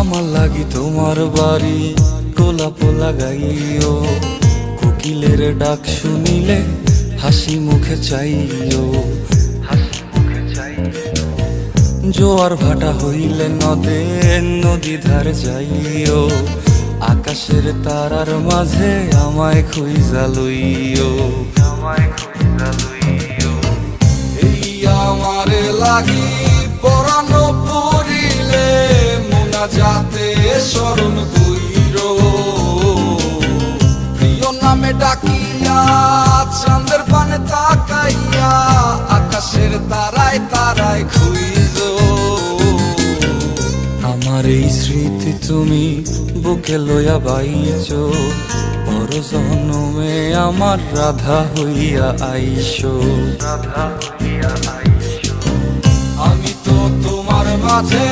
আমার লাগি তোমার বাড়ি গোলাপ লাগাইও, কোকিলের ডাক শুনিলে হাসি মুখে চাইও, জোয়ার ভাটা হইলে নদে নদী ধার যাইও, আকাশের তারার মাঝে আমায় খুঁজা লইও, এই আমারে লাগি পরানো পড়িলে মুনাজাতে স্মরণ কইরো, প্রিয় নামে ডাকিয়া চাঁদের পানে তাকাইয়া আকাশের তারায় তারায় খুঁজো। আমার এই স্মৃতি তুমি বুকে লইয়া বাইছো, পর জন্মে আমার রাধা হইয়া আইসো। আমি তো তোমার মাঝে